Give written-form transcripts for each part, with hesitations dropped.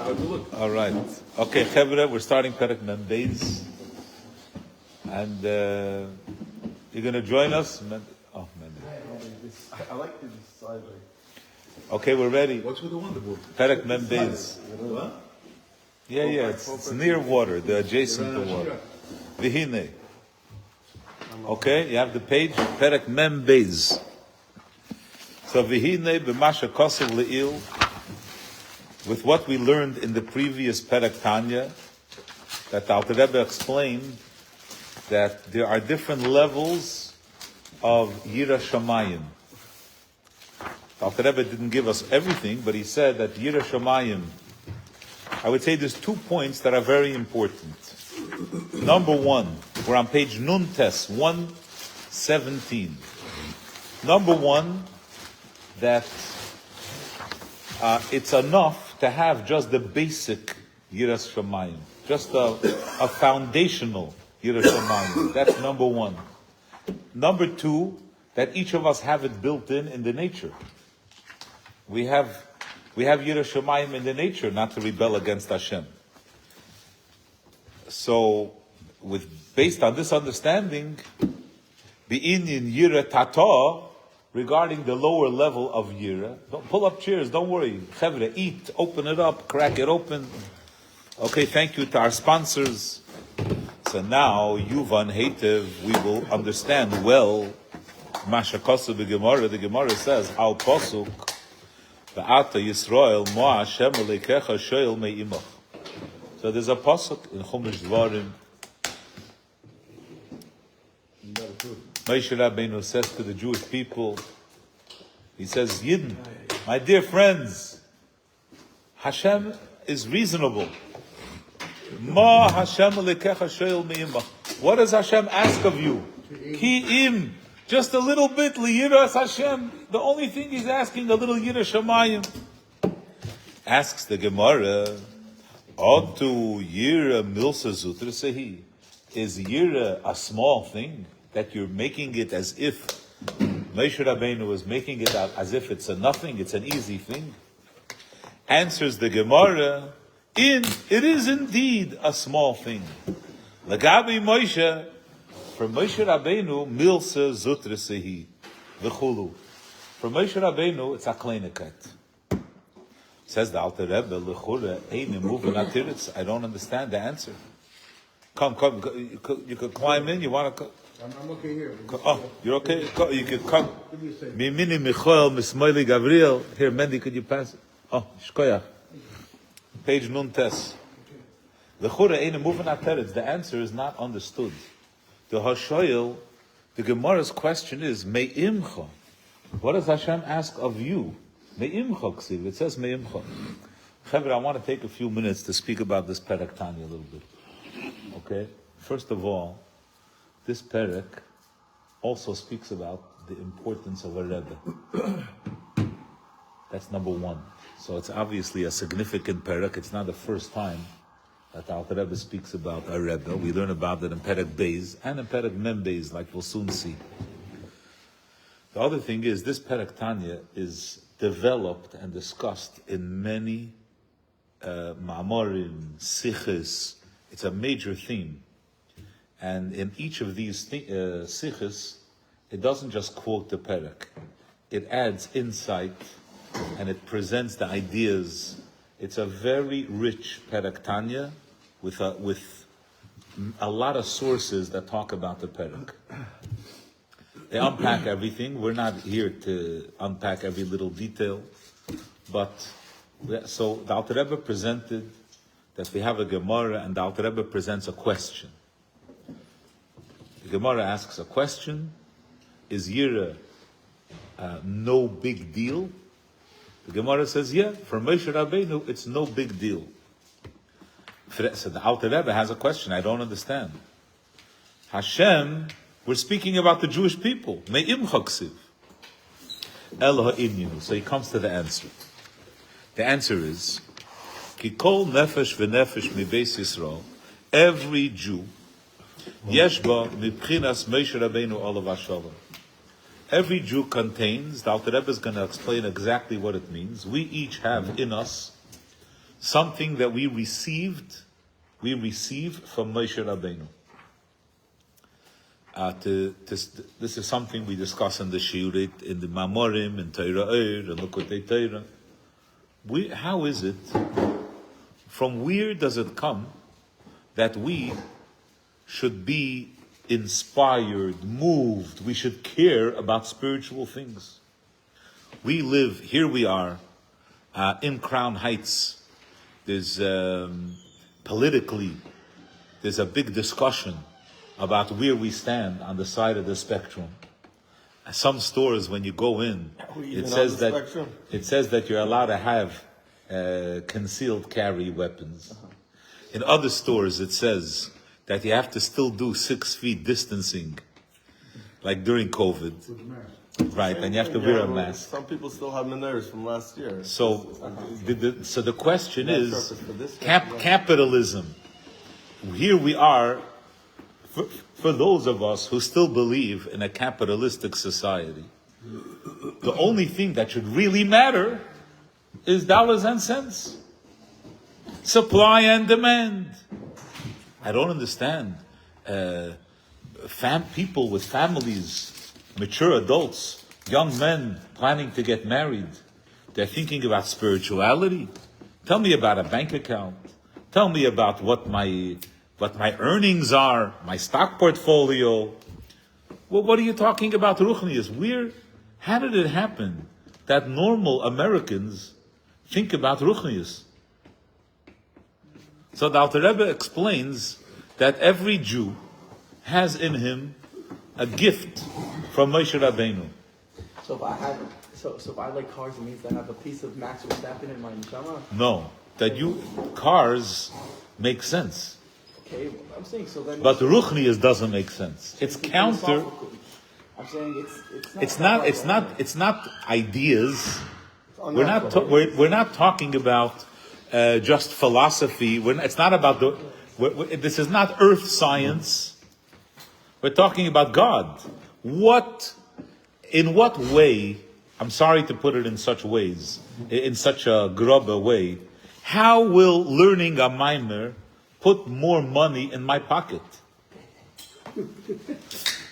All right. Okay, Chevra, we're starting Perek Mem Beis. And you're going to join us? Oh, man. I like this side. Okay, we're ready. What's with the wonder book? Perek Mem Beis. What? Yeah, it's near water, the adjacent to water. Vihine. Okay, you have the page, Perek Mem Beis. So Vihine b'masha kosev le'il, with what we learned in the previous Perek Tanya, that the Alter Rebbe explained that there are different levels of Yira Shamayim. The Alter Rebbe didn't give us everything, but he said that Yira Shamayim, I would say there's 2 points that are very important. Number one, we're on page Nun Tes, 117. Number one, that it's enough to have just the basic Yiras Shamayim, just a foundational Yiras Shamayim. That's number one. Number two, that each of us have it built in the nature. We have Yiras Shamayim in the nature, not to rebel against Hashem. So, based on this understanding, Be'inyin Yira Tata, regarding the lower level of Yira, don't pull up chairs, don't worry. Chevre, eat, open it up, crack it open. Okay, thank you to our sponsors. So now, Yuvan Hatev, we will understand well. Masha Kosu b'Gemara, the Gemara says, Al Posuk, Ba'ata Yisrael, Moa Hashem Aleikecha Shoel Me'imach. So there's a Posuk in Chumash Dvarim. Moshe Rabbeinu says to the Jewish people, he says, Yidden, my dear friends, Hashem is reasonable. Ma Hashem lekecha shoel me'imach. What does Hashem ask of you? Ki im, just a little bit, liyiras Hashem. The only thing he's asking, a little yira shamayim. Asks the Gemara, Otu yira milsa zutra sehi. Is yira a small thing? That you're making it as if Moshe Rabbeinu is making it out as if it's a nothing, it's an easy thing. Answers the Gemara, it is indeed a small thing. Lagabi Moshe, for Moshe Rabbeinu, milsa zutra sehi, v'chulu. For Moshe Rabbeinu, it's a kleineket. Says the Alter Rebbe, l'chure, ein moving atiritz. I don't understand the answer. Come, you could climb in, you want to... I'm okay here. Oh, you're okay? You could come. Mimini Michael, Mismoili Gabriel. Here, Mendy, could you pass it? Oh, Shkoyach. Page Nun Tes. The Chura ain't moving at teretz. The answer is not understood. The Hashoyel, the Gemara's question is, Me'imcha. What does Hashem ask of you? Me'imcha, ksiv. It says Me'imcha. Chevra, I want to take a few minutes to speak about this Perek Tanya a little bit. Okay? First of all, this Perek also speaks about the importance of a Rebbe. That's number one. So it's obviously a significant Perek. It's not the first time that the Alter Rebbe speaks about a Rebbe. We learn about it in Perek Beis and in Perek Mem Beis, like we'll soon see. The other thing is, this Perek Tanya is developed and discussed in many Amarim, Siches. It's a major theme. And in each of these sichos, it doesn't just quote the perek. It adds insight, and it presents the ideas. It's a very rich perek Tanya with a lot of sources that talk about the perek. They unpack everything. We're not here to unpack every little detail. But, so the Alter Rebbe presented that we have a Gemara, and the Alter Rebbe presents a question. The Gemara asks a question: is Yira no big deal? The Gemara says, yeah, for Moshe Rabbeinu, it's no big deal. So the Alter Rebbe has a question I don't understand. Hashem, we're speaking about the Jewish people. Me'im chaksiv. El ha'inyin. So he comes to the answer. The answer is, Ki kol nefesh v'nefesh mibeis Yisrael, every Jew, Yeshba mibchinas Moshe Rabbeinu olav hashalom. Every Jew contains, the Alter Rebbe is going to explain exactly what it means. We each have in us something that we receive from Moshe Rabbeinu. This is something we discuss in the Shiurit, in the Amarim, in Torah and Lekutei Torah. How is it? From where does it come that we should be inspired, moved? We should care about spiritual things. We live here. We are in Crown Heights. There's politically, there's a big discussion about where we stand on the side of the spectrum. Some stores, when you go in, it says that you're allowed to have concealed carry weapons. In other stores, it says that you have to still do 6 feet distancing, like during COVID. Right, and you have to wear a mask. Some people still have menorahs from last year. So the question is, capitalism. Here we are, for those of us who still believe in a capitalistic society, the only thing that should really matter is dollars and cents. Supply and demand. I don't understand. People with families, mature adults, young men planning to get married, they're thinking about spirituality. Tell me about a bank account. Tell me about what my earnings are, my stock portfolio. Well, what are you talking about ruchnius? How did it happen that normal Americans think about ruchnius? So the Alter Rebbe explains that every Jew has in him a gift from Moshe Rabbeinu. So if I like cars, it means that I have a piece of Max Verstappen in my neshama? No, cars make sense. Okay, I'm saying so then. But ruchnius doesn't make sense. It's counter. I'm saying it's not ideas. We're not talking about just philosophy. It's not about this is not earth science. We're talking about God. In what way? I'm sorry to put it in such ways, in such a grubber way. How will learning a mimer put more money in my pocket?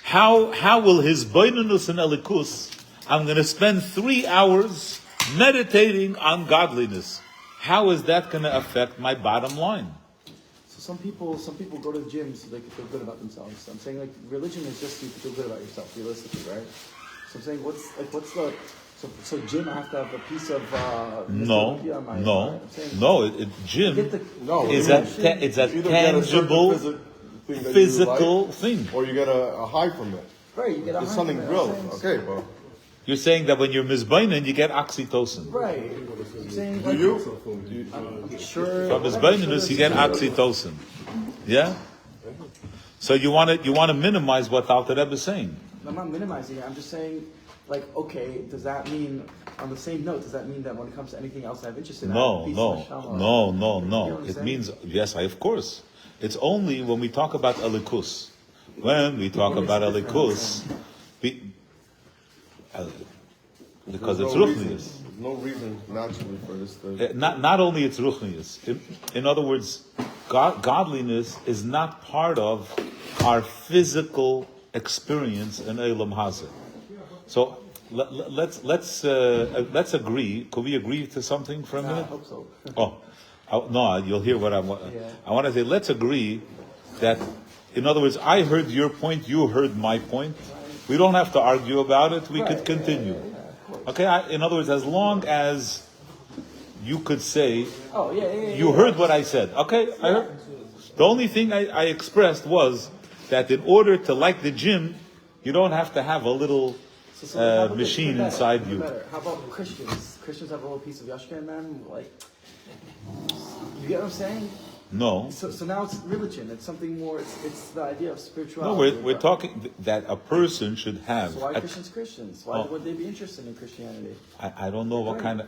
How will his boinunus and elikus? I'm going to spend 3 hours meditating on godliness. How is that going to affect my bottom line? So some people go to the gym so they can feel good about themselves. I'm saying like religion is just so you can feel good about yourself, realistically, right? So I'm saying what's the so gym, I have to have a piece of no. Gym is a tangible physical thing. Or you get a high from it. Right, you get a high It's something from it. grilled. Okay, bro. You're saying that when you're mizbainin, you get oxytocin. Right. I'm saying Do you? I'm sure. From mizbaininus, you get oxytocin. Yeah. So you want to minimize what the Alter Rebbe is saying. I'm not minimizing it. I'm just saying, like, okay, does that mean, on the same note, does that mean that when it comes to anything else I have interest in, No. You know what It saying? means, yes, of course. It's only when we talk about elikus. When we talk about elikus, because it's ruchnius. There's no reason naturally for this thing. Not only it's ruchnius. In other words, godliness is not part of our physical experience in Eilam Hazeh. So let's agree. Could we agree to something for a minute? I hope so. No, you'll hear what I want. Yeah. I want to say, let's agree that, in other words, I heard your point, you heard my point. We don't have to argue about it. We could continue. Okay. In other words, as long as you could say, you heard what I said. Okay. I heard. The only thing I expressed was that in order to like the gym, you don't have to have a little machine inside you. How about Christians? Christians have a little piece of Yashka in them, like. You get what I'm saying? No. So now it's religion. It's something more. It's the idea of spirituality. No, we're talking that a person should have. So why Christians? Why would they be interested in Christianity? I don't know what kind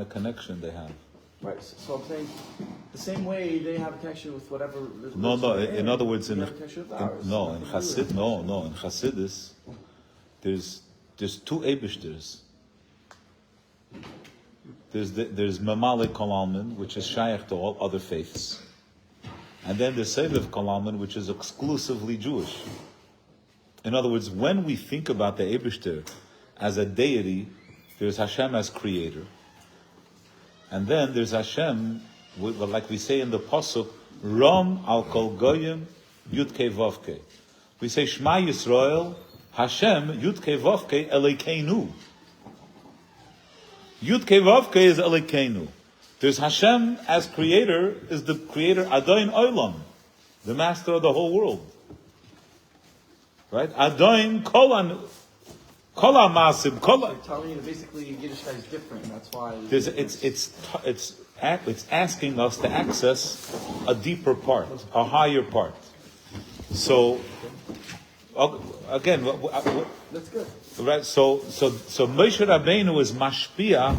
of connection they have. Right. So I'm saying the same way they have a connection with whatever. No. In other words, in Chassidus, there's 2 Eibishters. there's Mamale Kol Almin, which is shaykh to all other faiths. And then there's Seviv Kol Almin, which is exclusively Jewish. In other words, when we think about the Eibishter as a deity, there's Hashem as creator. And then there's Hashem, like we say in the Pasuk, Rom al Kol Goyim Yudke Vavke. We say Shema Yisrael, Hashem Yudke Vavke Elekeinu. Yudke Vavke is Elekeinu. There's Hashem as creator, is the creator Adoin Olam, the master of the whole world. Right? Adoin Kolan Kola Masib Kola. Telling you that basically Yiddishkeit is different. That's why It's asking us to access a deeper part, a higher part. So again, that's good. right? So Moshe Rabbeinu is mashpia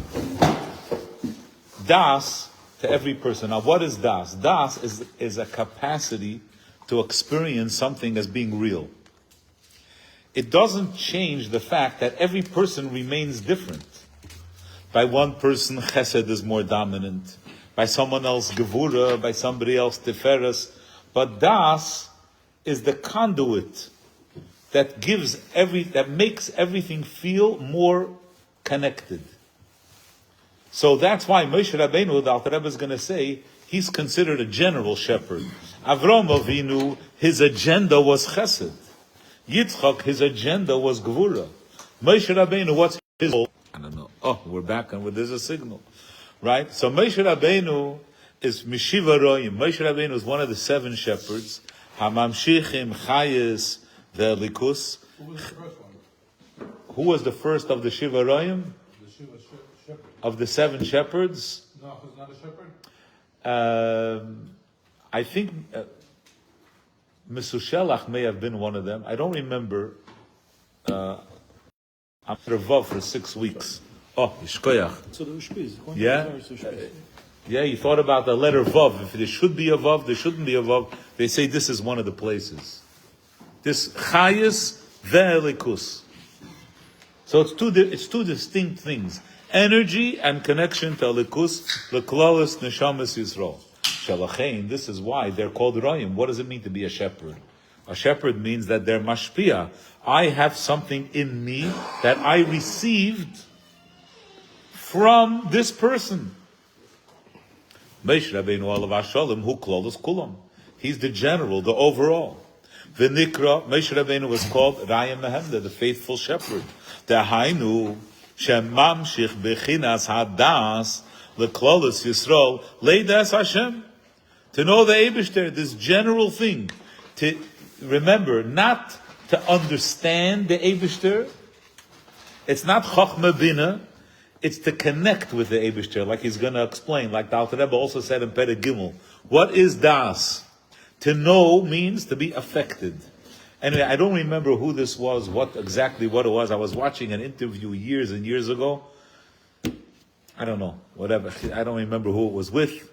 das to every person. Now, what is das? Das is a capacity to experience something as being real. It doesn't change the fact that every person remains different. By one person, chesed is more dominant. By someone else, gevura. By somebody else, tiferes. But das is the conduit that that makes everything feel more connected. So that's why Moshe Rabbeinu, the Alter Rebbe is going to say, he's considered a general shepherd. Avram Avinu, his agenda was chesed. Yitzchak, his agenda was gevura. Moshe Rabbeinu, what's his goal? I don't know. Oh, we're back and there's a signal. Right? So Moshe Rabbeinu is Mishiva Royim. Moshe Rabbeinu is one of the 7 shepherds. Hamamshichim, Chayes, the Likus. Who was the first of the Shiva Royim? The Shiva shepherd. Of the 7 shepherds? No, he's not a shepherd? I think Mesushelach may have been one of them. I don't remember. I'm Vav for 6 weeks. Oh, Yishkoyach. So the Ushpiz. Yeah? Yeah, you thought about the letter Vav. If there should be a Vav, there shouldn't be a Vav. They say this is one of the places. This Chayes ve'elikus. So it's two distinct things. Energy and connection to Elikus, Leklalis Neshamas Yisrael. Shalachein, this is why they're called Royim. What does it mean to be a shepherd? A shepherd means that they're mashpia. I have something in me that I received from this person. Moshe Rabbeinu alav hashalom hu klolos kulam. He's the general, the overall. V'nikra, Moshe Rabbeinu was called Raya Mehemda, the faithful shepherd. Dehainu shemamshich bechinas hadas leklolos Yisrael leidas Hashem. To know the Eibishter, this general thing, to remember, not to understand the Eibishter. It's not Chochmah Bina. It's to connect with the Eibishter, like he's going to explain, like the Alter Rebbe also said in Perek Gimel. What is Das? To know means to be affected. Anyway, I don't remember who this was, what it was. I was watching an interview years and years ago. I don't know, whatever. I don't remember who it was with.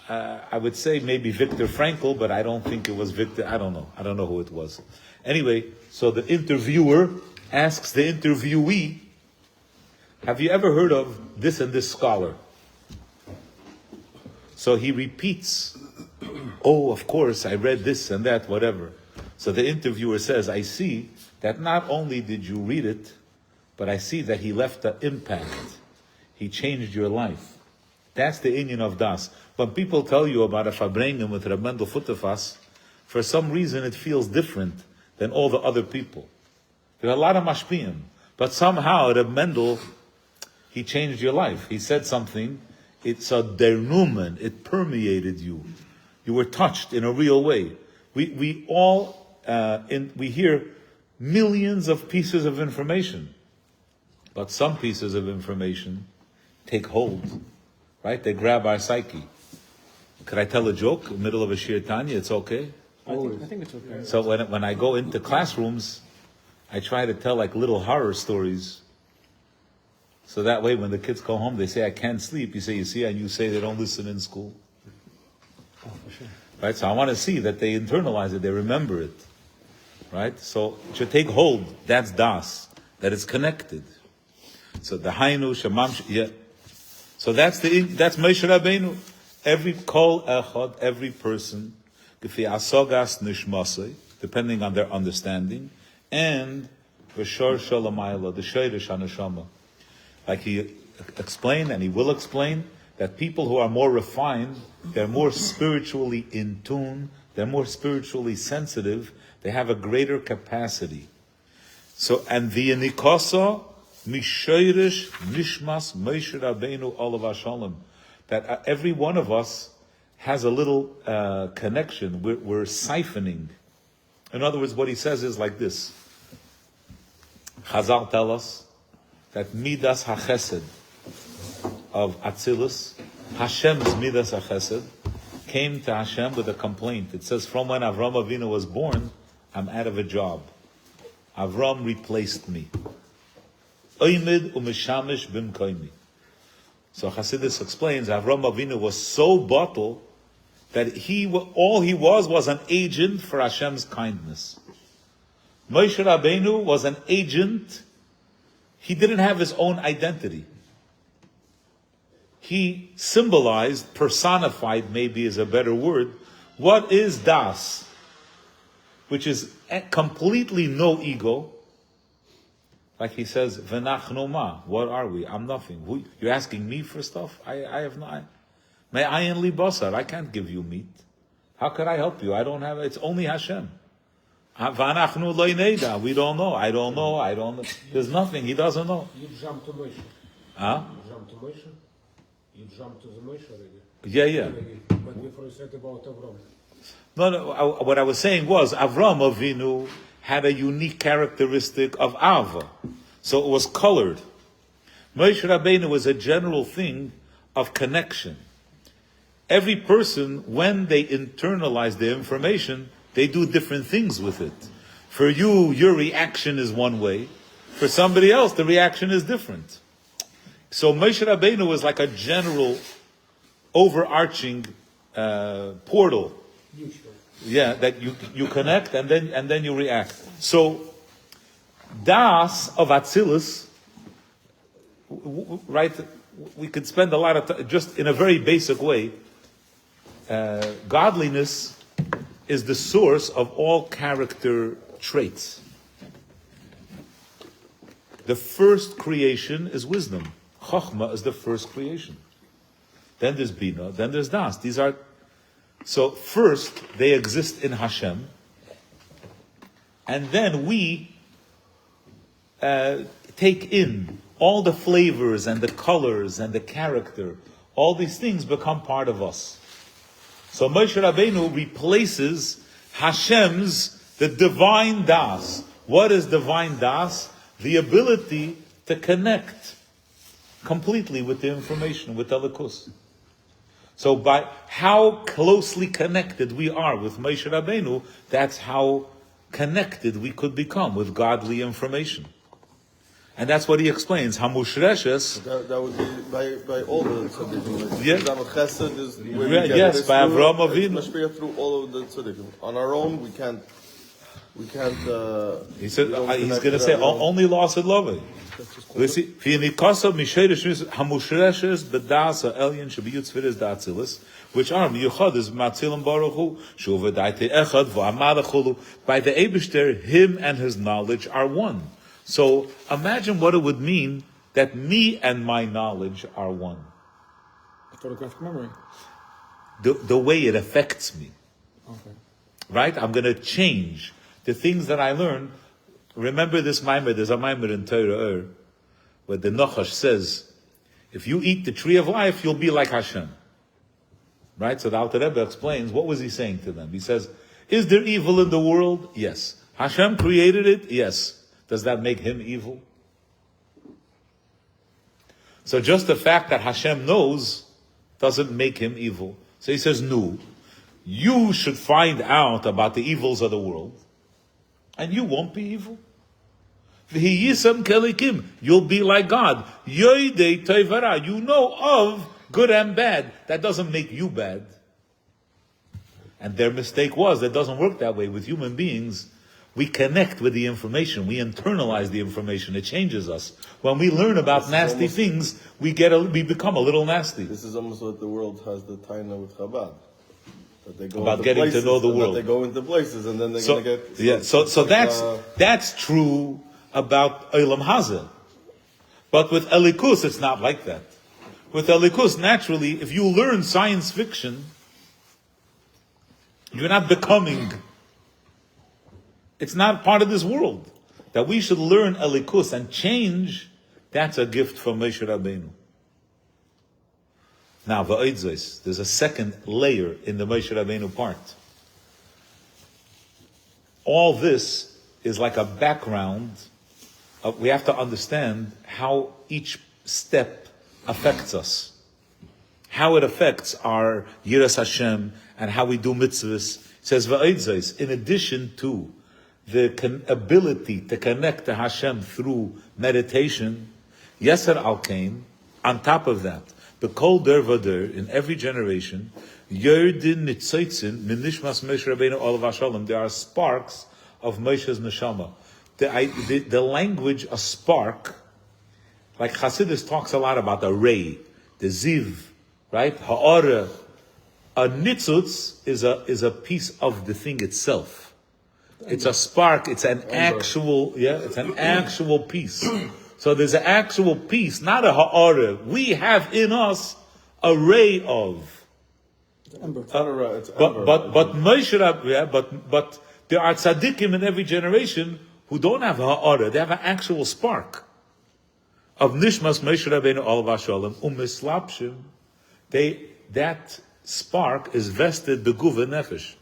I would say maybe Viktor Frankl, but I don't think it was Viktor. I don't know. I don't know who it was. Anyway, so the interviewer asks the interviewee, have you ever heard of this and this scholar? So he repeats, oh, of course, I read this and that, whatever. So the interviewer says, I see that not only did you read it, but I see that he left an impact. He changed your life. That's the inyan of Das. When people tell you about a Fabrengen with Reb Mendel Futefas, for some reason it feels different than all the other people. There are a lot of mashpiyim, but somehow Reb Mendel, he changed your life. He said something, it's a dernumen, it permeated you. You were touched in a real way. We hear millions of pieces of information, but some pieces of information take hold, right? They grab our psyche. Could I tell a joke in the middle of a Shir Tanya? It's okay? I think it's okay. So when I go into classrooms, I try to tell like little horror stories. So that way when the kids go home, they say, I can't sleep. You say, you see, and you say they don't listen in school. Oh, for sure. Right? So I want to see that they internalize it, they remember it. Right? So it should take hold. That's Das. That it's connected. So the Hainu Shemam. Yeah. So that's Moshe Rabbeinu. Every kol echad, every person, gefi asogas nishmasei, depending on their understanding, and v'shor shalamayla, the shayrish haneshama. Like he explained, and he will explain, that people who are more refined, they're more spiritually in tune, they're more spiritually sensitive, they have a greater capacity. So, and the Nikasa, Mishayrish, Nishmas, Moshe Rabbeinu, Olav Shalom, that every one of us has a little connection. We're siphoning. In other words, what he says is like this. Chazal tell us that Midas HaChesed of Atzilus, Hashem's Midas HaChesed, came to Hashem with a complaint. It says, from when Avram Avinu was born, I'm out of a job. Avram replaced me. Oymid umeshamish bimkoimi. So Hasidus explains, Avram Avinu was so bottled that all he was an agent for Hashem's kindness. Moshe Rabbeinu was an agent. He didn't have his own identity. He symbolized, personified, maybe is a better word, what is Das, which is completely no ego. Like he says, V'nachnu ma, what are we? I'm nothing. You're asking me for stuff? I have no. May ayin li basar, I can't give you meat. How could I help you? I don't have, it's only Hashem. V'nachnu lo neda, we don't know. I don't know. There's nothing, he doesn't know. You jump to Moshe. Huh? You jump to Moshe? You jump to the Moshe already. Yeah. But before you said about Avram. No, what I was saying was, Avram Avinu had a unique characteristic of Ava. So it was colored. Moshe Rabbeinu was a general thing of connection. Every person, when they internalize the information, they do different things with it. For you, your reaction is one way. For somebody else, the reaction is different. So Moshe Rabbeinu was like a general, overarching portal. Yeah, that you connect and then you react. So Das of Atzilus, right? We could spend a lot of time just in a very basic way. Godliness is the source of all character traits. The first creation is wisdom. Chochmah is the first creation. Then there's Bina, then there's Das. So first, they exist in Hashem, and then we take in all the flavors and the colors and the character. All these things become part of us. So Moshe Rabbeinu replaces the divine Das. What is divine Das? The ability to connect completely with the information, with the Lekus. So by how closely connected we are with Moshe Rabbeinu, that's how connected we could become with godly information. And that's what he explains. Hamushreshes. That would be by all the tzaddikim. Yeah. Chesed is where we get Yes, it. by Avram Avinu. It's mashpia through all of the tzaddikim. On our own, we can't. He said we don't he's connect going to with say our own. only lost at love. Listen, hamushreshes bedasa elyon shebiyut tzviris da'atzilis, which are miyuchad is matzilim baruch hu shuvadaite echad v'amalachulu. By the Eibishter, him and his knowledge are one. So imagine what it would mean that me and my knowledge are one. Photographic memory. The way it affects me. Okay. Right? I'm going to change the things that I learned. Remember this Maimer, there's a Maimer in Torah where the Nachash says, if you eat the tree of life, you'll be like Hashem. Right? So the Alter Rebbe explains, what was he saying to them? He says, is there evil in the world? Yes. Hashem created it? Yes. Does that make him evil? So just the fact that Hashem knows doesn't make him evil. So he says, no. You should find out about the evils of the world, and you won't be evil. You'll be like God. You know of good and bad. That doesn't make you bad. And their mistake was, that doesn't work that way with human beings. We connect with the information. We internalize the information. It changes us. When we learn about nasty things, we become a little nasty. This is almost what the world has the Tanya with Chabad. That they go About into getting places, to know the and world. That they go into places and then they're So, going to get... yeah, so like, that's true about Olam Hazeh. But with Elikus, it's not like that. With Elikus, naturally, if you learn science fiction, you're not becoming. It's not part of this world. That we should learn Elikus and change, that's a gift from Moshe Rabbeinu. Now, v'oidzos, there's a second layer in the Moshe Rabbeinu part. All this is like a background. We have to understand how each step affects us. How it affects our Yiras Hashem and how we do mitzvahs. It says, v'oidzos, in addition to the ability to connect to Hashem through meditation, Yeser al-Kain, on top of that, the kol der vader, in every generation, Yerdin nitzaitzin min nishmas Moshe Rabbeinu olav hashalom. There are sparks of Moshe's neshama. The language, a spark, like Chassidus talks a lot about a ray, the ziv, right? Ha'ara. A nitzutz is a piece of the thing itself. It's a spark. It's an actual piece. So there's an actual piece, not a ha'ara. We have in us a ray of. Ember. It's ember. But Moshe but there are tzaddikim in every generation who don't have ha'ara. They have an actual spark of nishmas Moshe Rabbeinu olav hashalom umislapshim. That spark is vested beguva nefesh.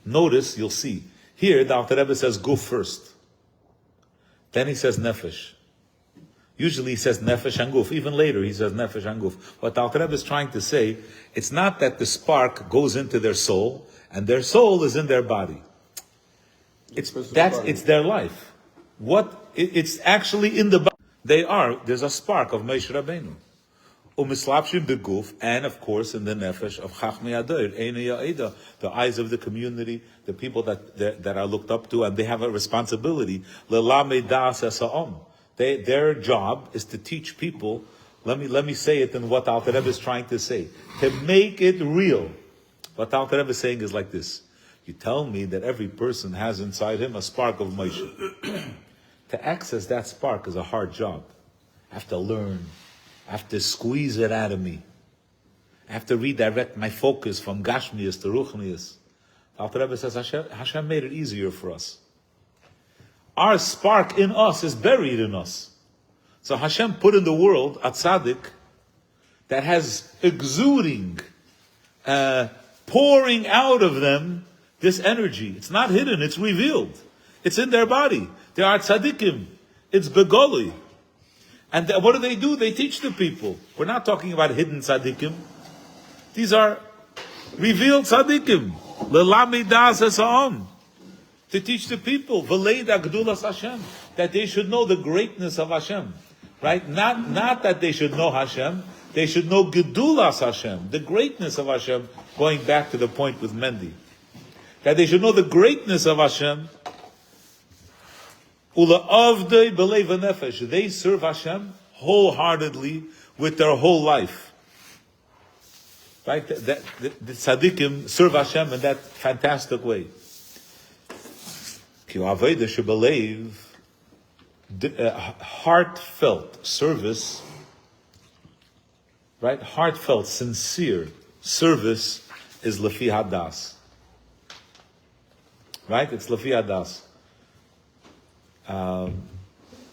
Notice, you'll see here the Alter Rebbe says guf first. Then he says nefesh. Usually he says nefesh and guf. Even later he says nefesh and guf. What the Alter Rebbe is trying to say, it's not that the spark goes into their soul and their soul is in their body. It's their life. It's actually in the body. There's a spark of Moshe Rabbeinu. Umislapshim beguf, and of course in the nefesh of Chachmei Ador, Eina Ya'eda, the eyes of the community, the people that are looked up to, and they have a responsibility. Lelamei das esa'om. Their job is to teach people. Let me say it in what Alter Rebbe is trying to say, to make it real. What Alter Rebbe is saying is like this: you tell me that every person has inside him a spark of Moshe. To access that spark is a hard job. I have to learn. I have to squeeze it out of me. I have to redirect my focus from Gashmias to Ruchnias. Alter Rebbe says Hashem made it easier for us. Our spark in us is buried in us. So Hashem put in the world a tzaddik that has exuding, pouring out of them this energy. It's not hidden, it's revealed. It's in their body. They are tzaddikim. It's begoli. And what do? They teach the people. We're not talking about hidden tzaddikim. These are revealed tzaddikim. Lelami das esa'om. To teach the people, v'leida gdulas Hashem, that they should know the greatness of Hashem. Right? Not that they should know Hashem, they should know gedulas Hashem, the greatness of Hashem, going back to the point with Mendy. That they should know the greatness of Hashem. They serve Hashem wholeheartedly with their whole life. Right? The tzaddikim serve Hashem in that fantastic way. Heartfelt service, right? Heartfelt, sincere service is lefi hadas. Right? It's lefi hadas.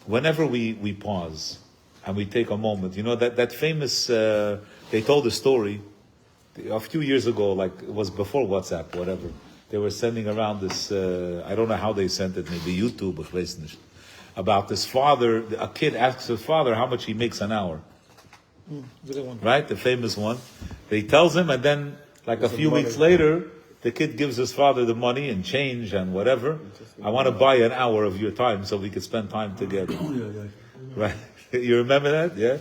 Whenever we pause and we take a moment, that famous, they told a story a few years ago, like it was before WhatsApp, whatever. They were sending around this, I don't know how they sent it, maybe YouTube, ich weiß nicht, about this father. A kid asks his father how much he makes an hour. Right? The famous one. He tells him, and then like a few weeks later, the kid gives his father the money and change and whatever. I want to buy an hour of your time so we could spend time together. Right? You remember that? Yeah?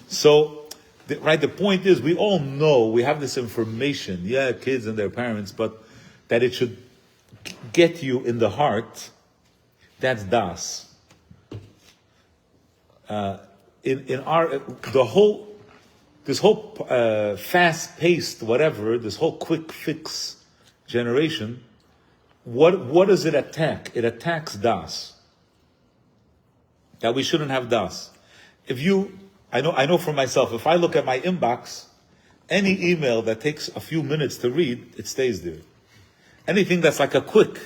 So, the point is, we all know, we have this information, kids and their parents, but that it should get you in the heart, that's das. In our this whole fast-paced whatever, this whole quick fix generation, what does it attack? It attacks das. That we shouldn't have das. I know for myself, if I look at my inbox, any email that takes a few minutes to read, it stays there. Anything that's like a quick,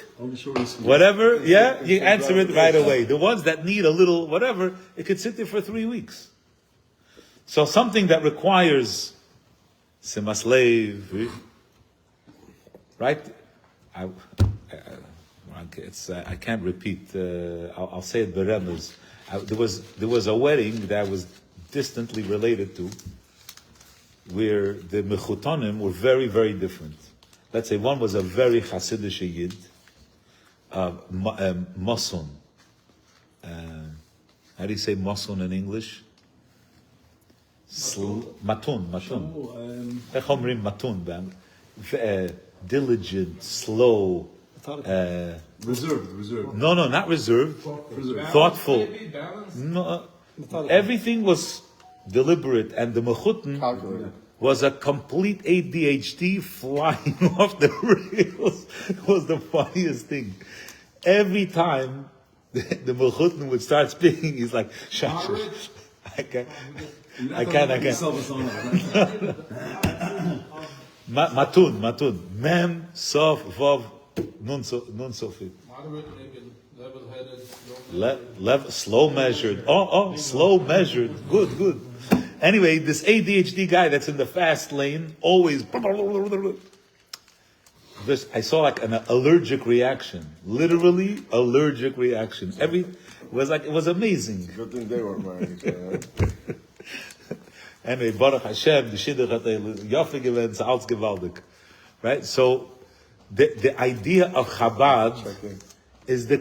whatever, you answer it right away. The ones that need a little whatever, it could sit there for 3 weeks. So something that requires simas lev, right? I can't repeat. I'll say it beremez. There was a wedding that I was distantly related to, where the mechutonim were very, very different. Let's say one was a very Hasidic Yid, Mason. How do you say Mason in English? Matun. איך אומרים matun? Diligent, slow. Reserved. No, not reserved. Thoughtful. No, everything was deliberate, and the mechutin Calculated. was a complete ADHD flying off the rails. It was the funniest thing. Every time the mechutin would start speaking, he's like, shush. I can't. Matun. Mem, sof, vav, nun sofit. Moderate, maybe level-headed, Slow measured. Slow measured. Good. Anyway, this ADHD guy that's in the fast lane, always. I saw like an allergic reaction. Literally allergic reaction. It was amazing. Good thing they weren't married. Anyway, Baruch Hashem, the Shidduch hat Yaffe gewinnt, alles gewaltig. Right? So, the idea of Chabad is the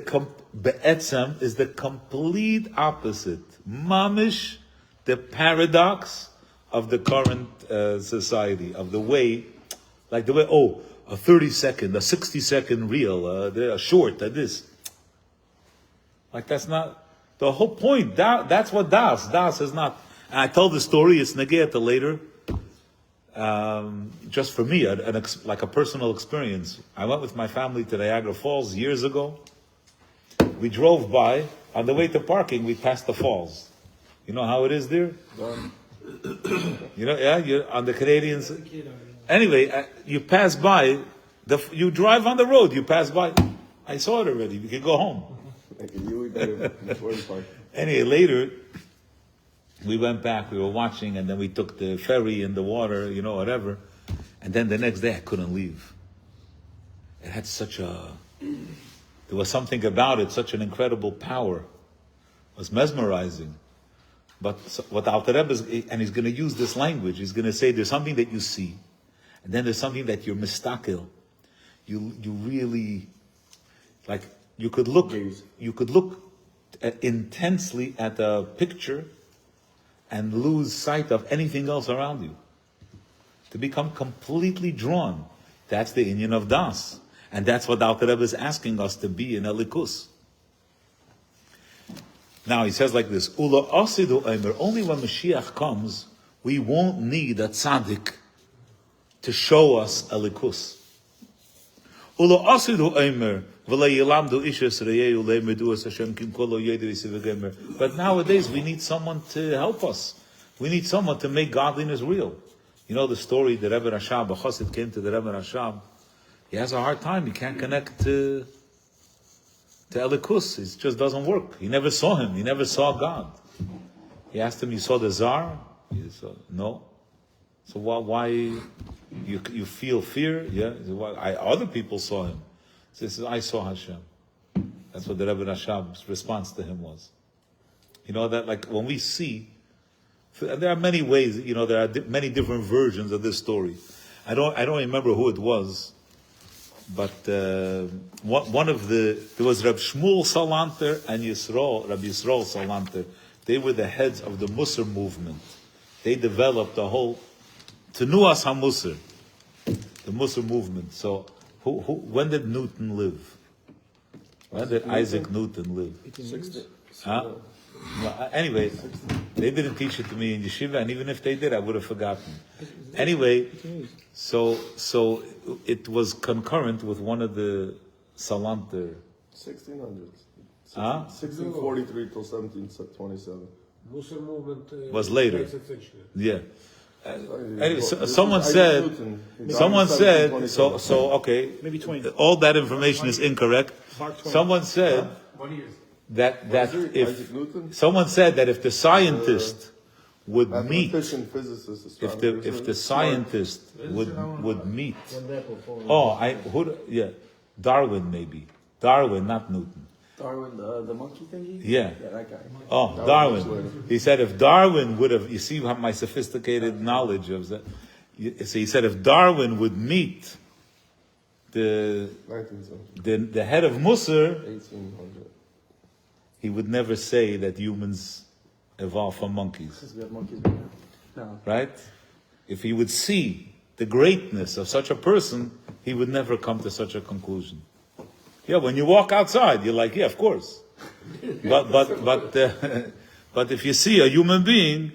complete opposite. Mamish, the paradox of the current society, of the way, a 30-second, a 60-second reel, a short, this. Like that's not, the whole point, that's what Das is not. And I told the story, it's negeta later, just for me, like a personal experience. I went with my family to Niagara Falls years ago. We drove by, on the way to parking, we passed the falls. You know how it is there? You're on the Canadians. Anyway, you pass by, you drive on the road, you pass by. I saw it already, we can go home. Anyway, later, we went back, we were watching, and then we took the ferry in the water, whatever. And then the next day I couldn't leave. It had there was something about it, such an incredible power. It was mesmerizing. But what Alter Rebbe is, and he's going to use this language, he's going to say there's something that you see, and then there's something that you're mistakil. You really, like, you could look intensely at a picture and lose sight of anything else around you. To become completely drawn. That's the inyan of Das. And that's what the Alter Rebbe is asking us to be in Elikus. Now he says like this, Ula Asidu Eimer, only when Mashiach comes, we won't need a tzaddik to show us Elikus. Ula Asidu Eimer, but nowadays we need someone to help us. We need someone to make godliness real. You know the story, the Rebbe Rashab, a chassid came to the Rebbe Rashab. He has a hard time, he can't connect to Elikus. It just doesn't work. He never saw him, he never saw God. He asked him, you saw the Tsar? He said, no. So why you feel fear? Yeah. Other people saw him. So he says, I saw Hashem. That's what the Rebbe Rashab's response to him was. You know that, like, when we see, there are many ways, there are many different versions of this story. I don't remember who it was, but one of there was Reb Shmuel Salanter and Rabbi Yisrael Salanter. They were the heads of the Musar movement. They developed the whole Tenuas HaMusar, the Musar movement. So When did Newton live? When did Isaac Newton live? 60. Huh? Well, anyway, they didn't teach it to me in yeshiva, and even if they did, I would have forgotten. Anyway, so it was concurrent with one of the Salanter. 1600s. Huh? 1643 till 1727. Muslim movement Was later. 19th century. Yeah. Anyway, This someone is Isaac said. Newton. He died Someone in said. 1727. So okay. Maybe 20. All that information is incorrect. Mark Twain. Someone said What years? that Isaac if Newton? someone said that if the scientist would meet, Mathematician, physicist, if astronomer. the scientist would meet. One day Darwin maybe. Darwin, not Newton. Darwin, the monkey thingy? Yeah. Yeah, that guy. Oh, Darwin. He said if Darwin would have, you see how my sophisticated knowledge of that. So he said if Darwin would meet the 19th century. the head of Musar, 1800. he would never say that humans evolved from monkeys. Because we have monkeys right now. No. Right? If he would see the greatness of such a person, he would never come to such a conclusion. Yeah, when you walk outside, you're like, yeah, of course. But if you see a human being,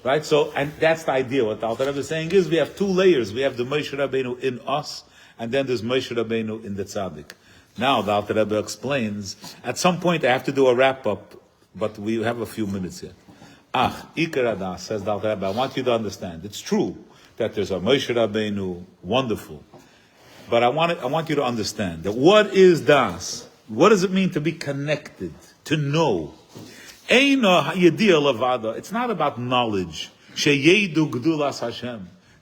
right? So, and that's the idea. What the Alter Rebbe is saying is, we have two layers. We have the Moshe Rabbeinu in us, and then there's Moshe Rabbeinu in the Tzaddik. Now the Alter Rebbe explains. At some point, I have to do a wrap up, but we have a few minutes here. Ikar Adas, says the Alter Rebbe, I want you to understand. It's true that there's a Moshe Rabbeinu, wonderful. But I want you to understand that what is Das? What does it mean to be connected, to know? It's not about knowledge.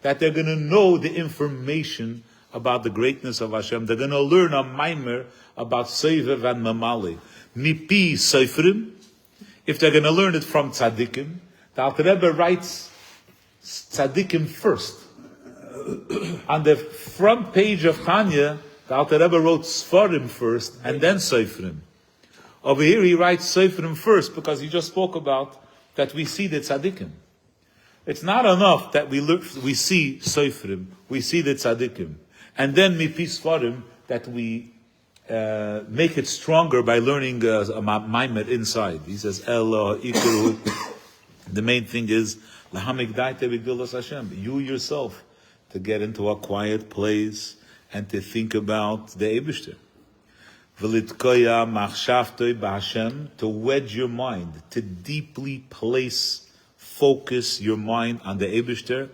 That they're going to know the information about the greatness of Hashem. They're going to learn a mimer about Seivev and Mamali. Mipi Seifrim. If they're going to learn it from Tzadikim, the Alter Rebbe writes Tzadikim first. On the front page of Tanya, the Alter Rebbe wrote Sfarim first and then Seifrim. Over here he writes Seifrim first because he just spoke about that we see the Tzadikim. It's not enough that we see Seifrim, we see the Tzadikim. And then Mipi Sfarim, that we make it stronger by learning a Maimed inside. He says, Elo, Ikaru. The main thing is, you yourself, to get into a quiet place and to think about the Eibishter. To wedge your mind, to deeply focus your mind on the Eibishter,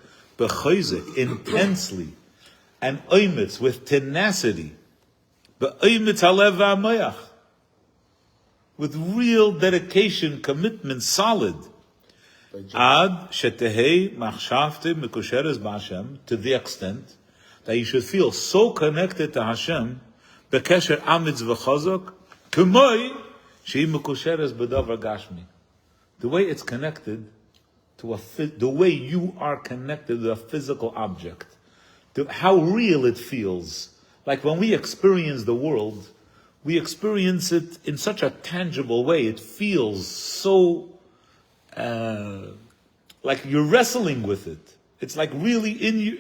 intensely, and oimitz, with tenacity, with real dedication, commitment, solid. Ad shetehei machshavte mekusheres b'Hashem, to the extent that you should feel so connected to Hashem, bekesher amitz v'chazok, k'moi shehi mekusheres b'davar gashmi. The way it's connected to the way you are connected to a physical object, to how real it feels. Like when we experience the world, we experience it in such a tangible way. It feels so like you're wrestling with it. It's like really in you,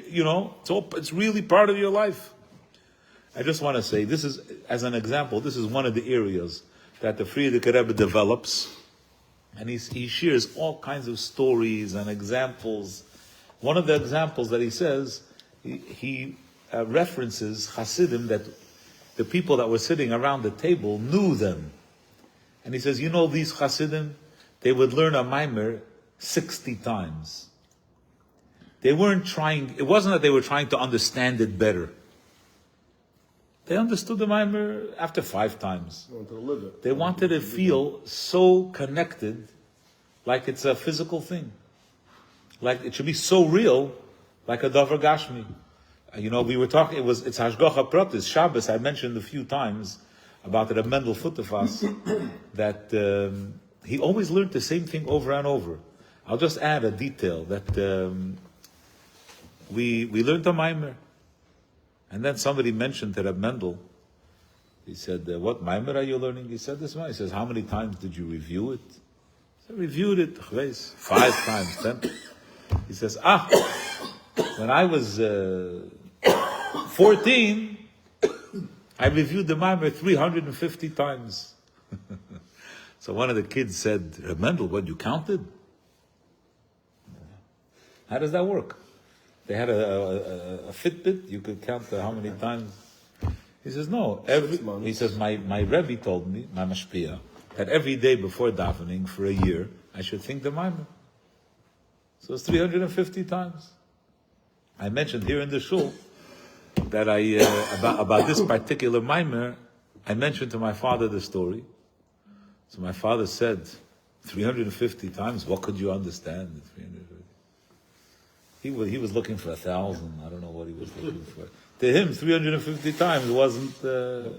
it's really part of your life. I just want to say, this is, as an example, this is one of the areas that the Frierdiker Rebbe develops, and he shares all kinds of stories and examples. One of the examples that he says, he references Hasidim, that the people that were sitting around the table knew them. And he says, these Hasidim, they would learn a Maimer 60 times. It wasn't that they were trying to understand it better. They understood the Maimer after 5 times. They wanted to feel so connected, like it's a physical thing. Like it should be so real, like a Davar Gashmi. We were talking, it's Hashgacha Pratis, Shabbos, I mentioned a few times about the Mendel Futefas, that he always learned the same thing over and over. I'll just add a detail that we learned a Maimer. And then somebody mentioned to Reb Mendel, he said, what Maimer are you learning? He said this one. He says, how many times did you review it? I reviewed it 5 times, 10. He says, when I was 14, I reviewed the Maimer 350 times. So one of the kids said, Mendel, what, you counted? How does that work? They had a Fitbit, you could count how many times. He says, no. He says, my Rebbe told me, my Mashpia, that every day before davening for a year, I should think the Maimer. So it's 350 times. I mentioned here in the shul that about this particular Maimer, I mentioned to my father the story. So my father said, 350 times, what could you understand? He was looking for 1,000. I don't know what he was looking for. To him, 350 times wasn't.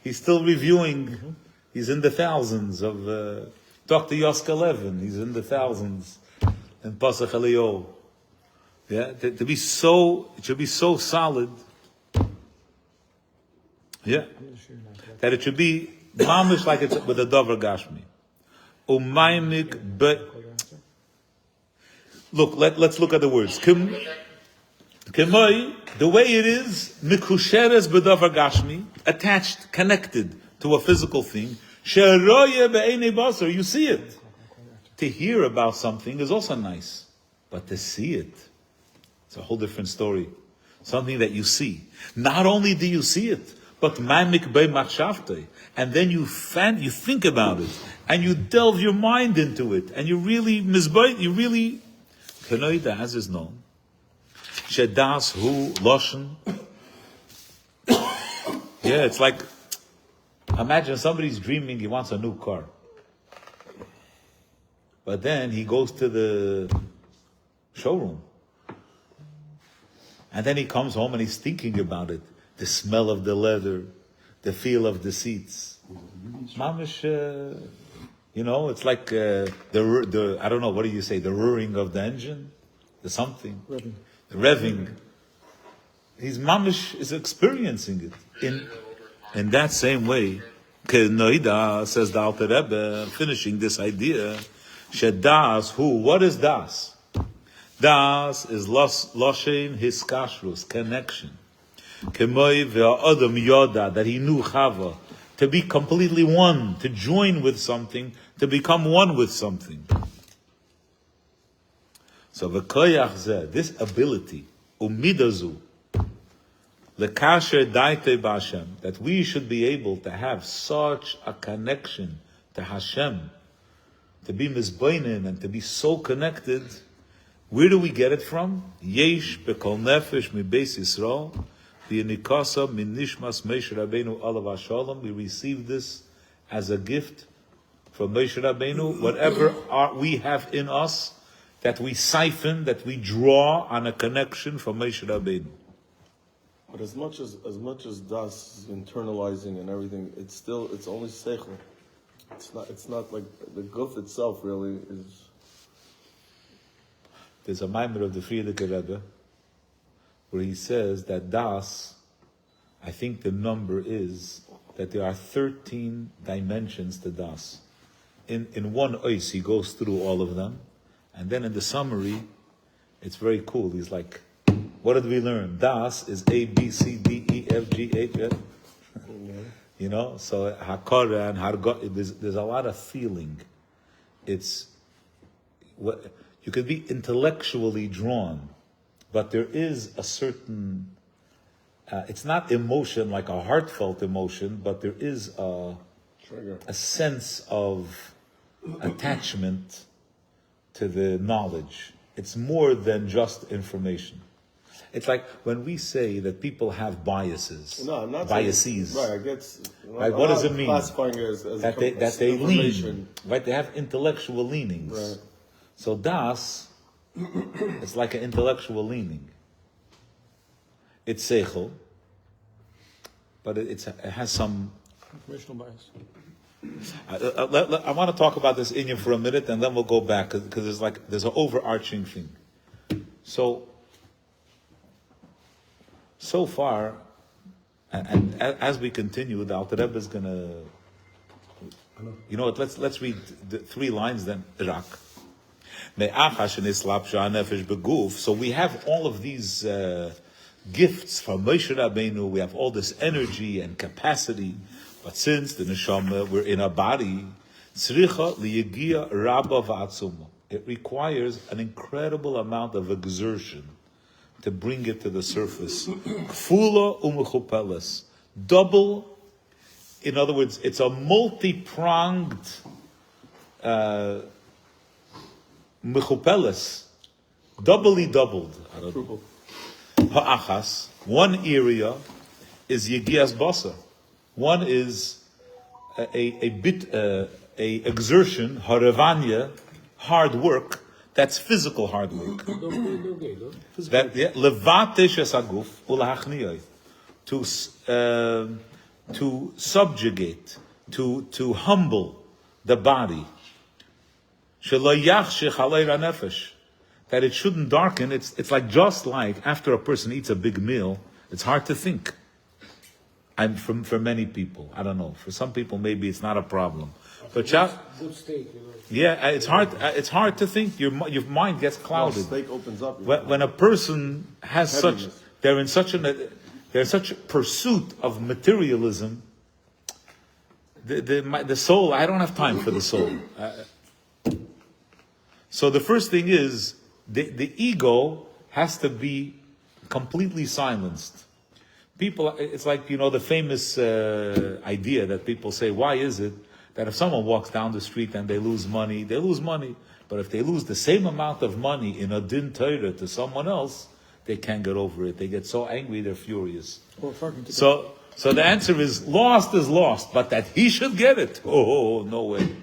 He's still reviewing. He's in the thousands of. Talk to Yoska Levin. He's in the thousands. And Pasach Elio. Yeah, to be so, it should be so solid. Yeah, that it should be mamish like it's with a davar gashmi. Umaymik be. Look, let's look at the words. Kemoi, the way it is, mikusheres bedavar gashmi, attached, connected to a physical thing. Sheroye be'enei basar, you see it. To hear about something is also nice, but to see it, it's a whole different story. Something that you see. Not only do you see it, but mamik be machshavte, and then you think about it, and you delve your mind into it, and you really Kenoida, as is known, shedas hu loshen. Yeah, it's like, imagine somebody's dreaming he wants a new car. But then he goes to the showroom. And then he comes home and he's thinking about it. The smell of the leather, the feel of the seats. Mamish, it's like the I don't know, what do you say, the roaring of the engine? The something? Revving. The revving. He's mamish is experiencing it. In that same way, Noida, says the Alter Rebbe, finishing this idea, Shedas, what is das? Das is loshen hiskashrus, connection. Kemoi ve'adam yoda, that he knew Chava, to be completely one, to join with something, to become one with something. So v'koyach zeh, this ability, umidazu, lekasher daite b'Hashem, that we should be able to have such a connection to Hashem, to be mizboinen and to be so connected. Where do we get it from? Yesh bekol nefesh mi beis Yisrael, v'yinikasa min nishmas Moshe Rabbeinu alav hashalom. We receive this as a gift from Moshe Rabbeinu. Whatever we have in us, that we siphon, that we draw on a connection from Moshe Rabbeinu. But as much as das is internalizing and everything, it's only seichel. It's not like the guf itself really is. There's a Maimer of the Frierdiker Rebbe where he says that das, I think the number is that there are 13 dimensions to das. In one ois he goes through all of them, and then in the summary, it's very cool. He's like, what did we learn? Das is A, B, C, D, E, F, G, H, F. So Hakara and Hargot, there's a lot of feeling. It's what you could be intellectually drawn, but there is a certain. It's not emotion like a heartfelt emotion, but there is a sense of attachment to the knowledge. It's more than just information. It's like when we say that people have biases. No, I'm not biases. Right, I guess. Right, what does it mean? Classifying it as that they lean. Right, they have intellectual leanings. Right. So das, it's like an intellectual leaning. It's seichel, but it has some Informational bias. I want to talk about this Inyan for a minute, and then we'll go back because there's an overarching thing. So far, and as we continue, the Alter Rebbe is gonna. Let's read the 3 lines then. Iraq. So we have all of these gifts from Moshe Rabbeinu. We have all this energy and capacity. But since the neshama, we're in a body, tzricha liyagia rabba v'atzuma. It requires an incredible amount of exertion to bring it to the surface. Kfula u'mechupeles. Double. In other words, it's a multi-pronged mechupeles, doubly doubled. Ha'achas, one area is yegias basa. One is a exertion, harevanya, hard work. That's physical hard work. That levatesh esaguf ulahachniyai, to subjugate, to humble the body. That it shouldn't darken. It's like just like after a person eats a big meal, it's hard to think. For many people, I don't know. For some people, maybe it's not a problem. But good steak, yeah, it's hard. It's hard to think. Your mind gets clouded. Steak opens up. When a person has Heaviness. they're in such a pursuit of materialism. The soul. I don't have time for the soul. So the first thing is the ego has to be completely silenced. People, it's like, the famous idea that people say, why is it that if someone walks down the street and they lose money, but if they lose the same amount of money in a din Torah to someone else, they can't get over it. They get so angry, they're furious. So the answer is lost, but that he should get it. Oh, no way.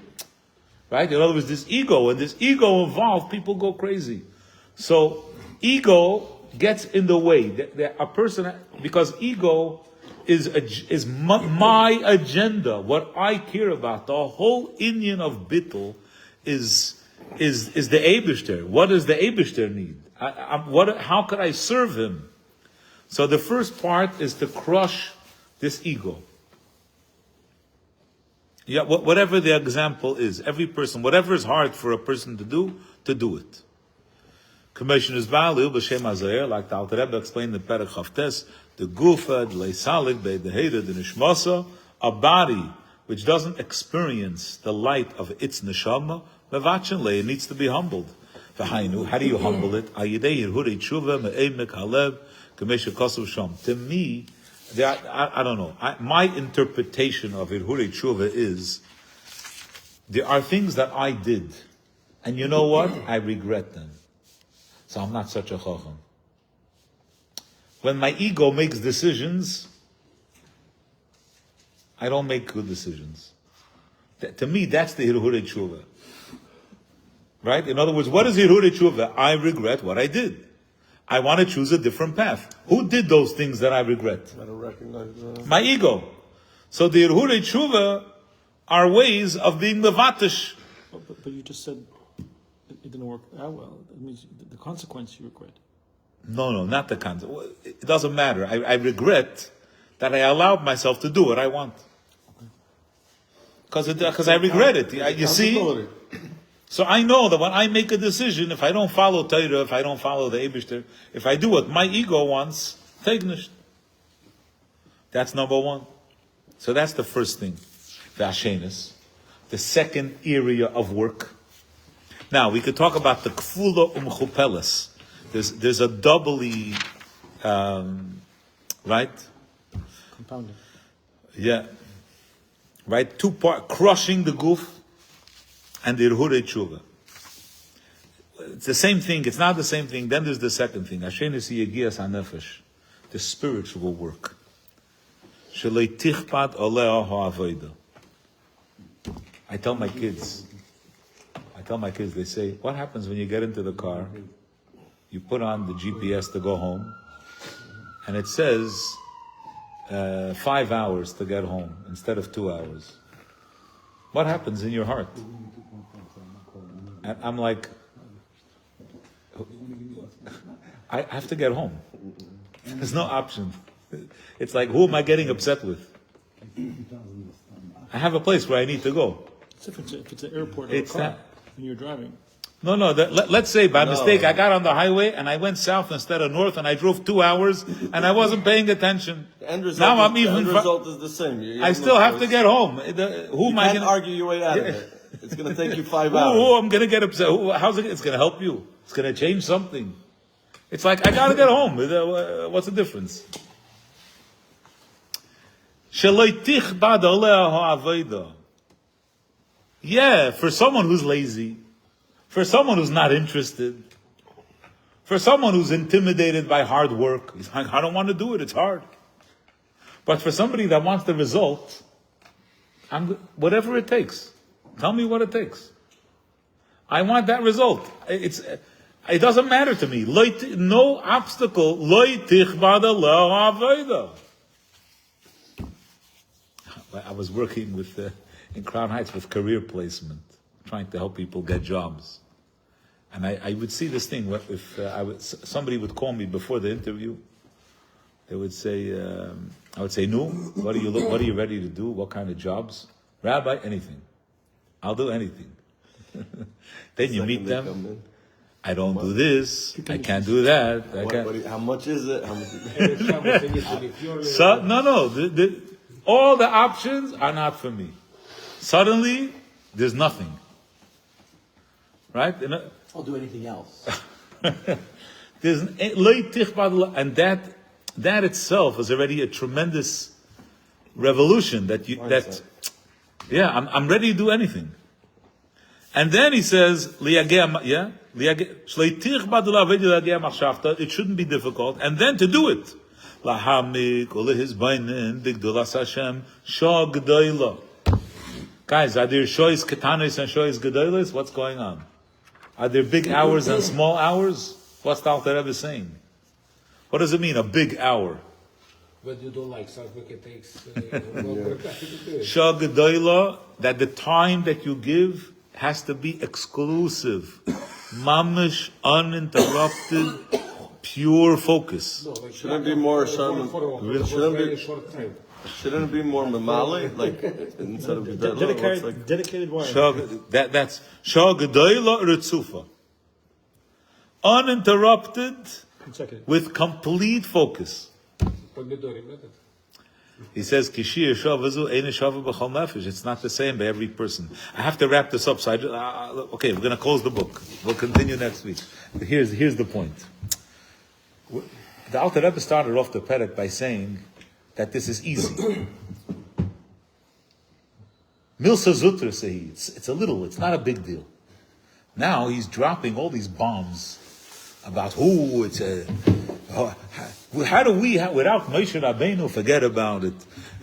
Right? In other words, this ego involved, people go crazy. So ego gets in the way. A person, because ego is my agenda, what I care about. The whole inyan of bittul is the Eibishter. What does the Eibishter need? How could I serve him? So the first part is to crush this ego. Yeah, whatever the example is, every person, whatever is hard for a person to do it. Commissioner's value, b'shem hazayer, like the Alter Rebbe explained in Perek Chavtes, the gufa, the leisalik, the heda, the nishmasa, a body which doesn't experience the light of its neshama, mevachin le, it needs to be humbled. V'hainu, how do you humble it? Ayidei hirhurei tshuva, me'emek halev, k'mesha kosuv sham. To me, I don't know. My interpretation of hirhurei tshuva is, there are things that I did, and you know what? I regret them. So I'm not such a chacham. When my ego makes decisions, I don't make good decisions. To me, that's the hirhurei tshuva. Right? In other words, what is hirhurei tshuva? I regret what I did. I want to choose a different path. Who did those things that I regret? I don't recognize my ego. So the hirhurei tshuva are ways of being mevatish. But you just said it didn't work that well. It means the consequence you regret. No, not the consequence. It doesn't matter. I regret that I allowed myself to do what I want. Because I regret it. You see? So I know that when I make a decision, if I don't follow Torah, if I don't follow the Eibishter, if I do what my ego wants, tegnish. That's number one. So that's the first thing. The Ashenis. The second area of work. Now, we could talk about the kfula umchupeles. There's a doubly, right? Compounded. Yeah. Right? Two part, crushing the guf and the hirhurei tshuva. It's the same thing. It's not the same thing. Then there's the second thing. Hashenis yegias hanefesh. The spiritual work. Shelei tichpat oleh ha'avoda. I tell my kids, they say, what happens when you get into the car, you put on the GPS to go home, and it says 5 hours to get home instead of 2 hours. What happens in your heart? And I'm like, I have to get home. There's no option. It's like, who am I getting upset with? I have a place where I need to go. If it's an airport or a car, when you're driving. No. Let's say by mistake I got on the highway and I went south instead of north and I drove 2 hours and I wasn't paying attention. The end result, Now I'm the even. end result is the same. You I have still no have to choice. get home. Who You am I can't going to argue your way out of it. It's going to take you 5 Who hours. I'm going to get upset? How's it? It's going to help you. It's going to change something. It's like I got to get home. What's the difference? Yeah, for someone who's lazy, for someone who's not interested, for someone who's intimidated by hard work, he's like, I don't want to do it, it's hard. But for somebody that wants the result, whatever it takes. Tell me what it takes. I want that result. It doesn't matter to me. No obstacle. I was working with in Crown Heights with career placement, trying to help people get jobs. And I would see this thing, if somebody would call me before the interview, they would say, I would say, no, what are you ready to do? What kind of jobs? Rabbi, anything. I'll do anything. Then you meet them. I don't do this. I can't do that. How much is it? How much So, no. All the options are not for me. Suddenly, there's nothing. Right? I'll do anything else. And that itself is already a tremendous revolution. I'm ready to do anything. And then he says, it shouldn't be difficult. And then to do it. Guys, are there shoys ketanis and shoys gedolos? What's going on? Are there big hours and small hours? What's the Alter Rebbe saying? What does it mean, a big hour? But you don't like something, it takes... Shah gedola, that the time that you give has to be exclusive. Mamish, uninterrupted, pure focus. No, like Shouldn't it be more shouldn't Shouldn't it be more mamali? Like, instead of Dedicated, dedicated wine. That's Shah gedola retzufa. Uninterrupted, with complete focus. He says, it's not the same by every person. I have to wrap this up, so okay, we're going to close the book. We'll continue next week. But here's the point. The Alter Rebbe started off the Perek by saying that this is easy. Milsa Zutra say it's not a big deal. Now he's dropping all these bombs about how do we, without Moshe Rabbeinu, forget about it?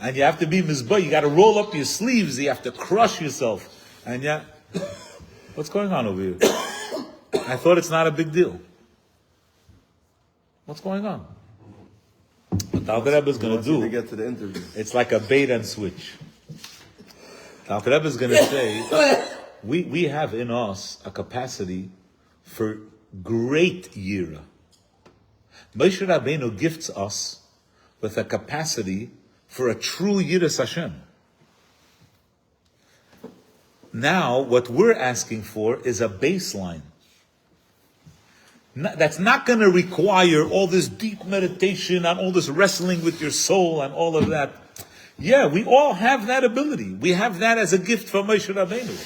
And you have to be mizbah, you got to roll up your sleeves, you have to crush yourself. And what's going on over here? I thought it's not a big deal. What's going on? What the Alter Rebbe is going to do, to get to the interview. it's like a bait and switch. The Alter Rebbe is going to say, we have in us a capacity for great yira. Moshe Rabbeinu gifts us with a capacity for a true Yiras Hashem. Now, what we're asking for is a baseline. That's not going to require all this deep meditation and all this wrestling with your soul and all of that. Yeah, we all have that ability. We have that as a gift from Moshe Rabbeinu.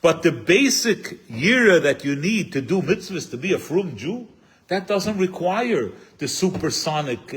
But the basic yira that you need to do mitzvahs, to be a frum Jew, that doesn't require the supersonic